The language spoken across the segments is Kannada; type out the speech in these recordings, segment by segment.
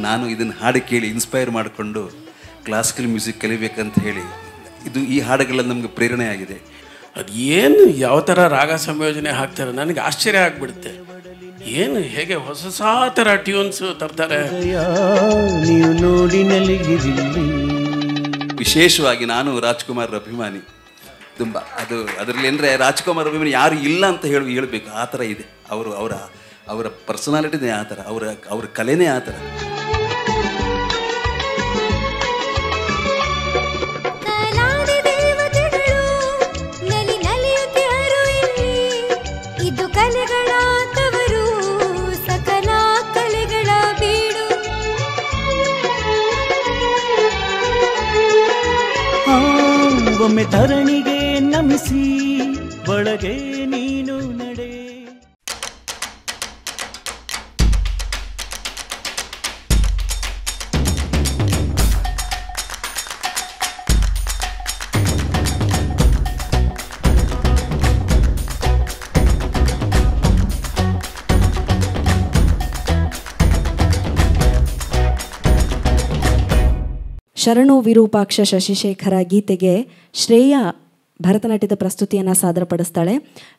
ನಾನು ಇದನ್ನು ಹಾಡು ಕೇಳಿ ಇನ್ಸ್ಪೈರ್ ಮಾಡಿಕೊಂಡು ಕ್ಲಾಸಿಕಲ್ ಮ್ಯೂಸಿಕ್ ಕಲಿಬೇಕಂತ ಹೇಳಿ ಈ ಹಾಡುಗಳೆಲ್ಲ ನಮಗೆ ಪ್ರೇರಣೆ ಆಗಿದೆ. ಅದು ಏನು ಯಾವ ಥರ ರಾಗ ಸಂಯೋಜನೆ ಹಾಕ್ತಾರೆ ನನಗೆ ಆಶ್ಚರ್ಯ ಆಗಿಬಿಡುತ್ತೆ. ಏನು ಹೇಗೆ ಹೊಸ ಹೊಸ ಥರ ಟ್ಯೂನ್ಸ್ ತರ್ತಾರೆ. ನೀವು ನೋಡಿ ವಿಶೇಷವಾಗಿ ನಾನು ರಾಜ್ಕುಮಾರ್ ಅಭಿಮಾನಿ ತುಂಬ. ಅದರಲ್ಲಿ ಅಂದರೆ ರಾಜ್ಕುಮಾರ್ ಅಭಿಮಾನಿ ಯಾರು ಇಲ್ಲ ಅಂತ ಹೇಳಬೇಕು, ಆ ಥರ ಇದೆ. ಅವರ ಪರ್ಸನಾಲಿಟಿನೇ ಆ ಥರ, ಅವರ ಕಲೆನೇ ಆ ಥರ. ಒಮ್ಮೆ ಧರಣಿಗೆ ನಮಿಸಿ ಒಳಗೆ ನೀನು ನಡೆ. ಶರಣು ವಿರೂಪಾಕ್ಷ ಶಶಿಶೇಖರ ಗೀತೆಗೆ ಶ್ರೇಯಾ ಭರತನಾಟ್ಯದ ಪ್ರಸ್ತುತಿಯನ್ನು ಸಾದರಪಡಿಸ್ತಾಳೆ.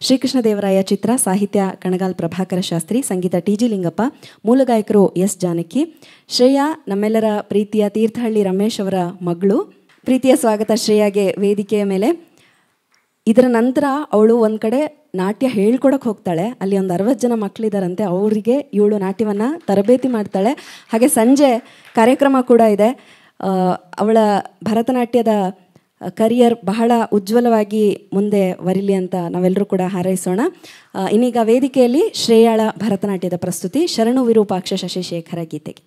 ಶ್ರೀಕೃಷ್ಣದೇವರಾಯ ಚಿತ್ರ, ಸಾಹಿತ್ಯ ಕಣಗಾಲ್ ಪ್ರಭಾಕರ ಶಾಸ್ತ್ರಿ, ಸಂಗೀತ ಟಿ.ಜಿ. ಲಿಂಗಪ್ಪ, ಮೂಲ ಗಾಯಕರು ಎಸ್ ಜಾನಕಿ. ಶ್ರೇಯಾ ನಮ್ಮೆಲ್ಲರ ಪ್ರೀತಿಯ ತೀರ್ಥಹಳ್ಳಿ ರಮೇಶ್ ಅವರ ಮಗಳು. ಪ್ರೀತಿಯ ಸ್ವಾಗತ ಶ್ರೇಯಾಗೆ ವೇದಿಕೆಯ ಮೇಲೆ. ಇದರ ನಂತರ ಅವಳು ಒಂದು ಕಡೆ ನಾಟ್ಯ ಹೇಳ್ಕೊಡಕ್ಕೆ ಹೋಗ್ತಾಳೆ. ಅಲ್ಲಿ ಒಂದು 60 ಜನ ಮಕ್ಕಳಿದ್ದಾರಂತೆ, ಅವರಿಗೆ ಇವಳು ನಾಟ್ಯವನ್ನು ತರಬೇತಿ ಮಾಡ್ತಾಳೆ. ಹಾಗೆ ಸಂಜೆ ಕಾರ್ಯಕ್ರಮ ಕೂಡ ಇದೆ. ಅವಳ ಭರತನಾಟ್ಯದ ಕರಿಯರ್ ಬಹಳ ಉಜ್ವಲವಾಗಿ ಮುಂದೆ ಬರಲಿ ಅಂತ ನಾವೆಲ್ಲರೂ ಕೂಡ ಹಾರೈಸೋಣ. ಇನ್ನೀಗ ವೇದಿಕೆಯಲ್ಲಿ ಶ್ರೇಯಾಳ ಭರತನಾಟ್ಯದ ಪ್ರಸ್ತುತಿ, ಶರಣು ವಿರೂಪಾಕ್ಷ ಶಶಿಶೇಖರ ಗೀತೆಗೆ.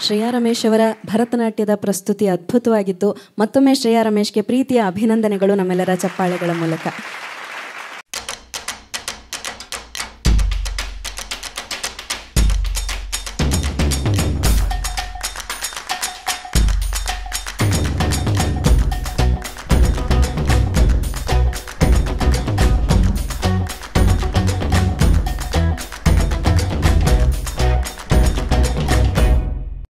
ಶ್ರೇಯಾ ರಮೇಶ್ ಅವರ ಭರತನಾಟ್ಯದ ಪ್ರಸ್ತುತಿ ಅದ್ಭುತವಾಗಿತ್ತು. ಮತ್ತೊಮ್ಮೆ ಶ್ರೇಯಾ ರಮೇಶ್ಗೆ ಪ್ರೀತಿಯ ಅಭಿನಂದನೆಗಳು ನಮ್ಮೆಲ್ಲರ ಚಪ್ಪಾಳೆಗಳ ಮೂಲಕ.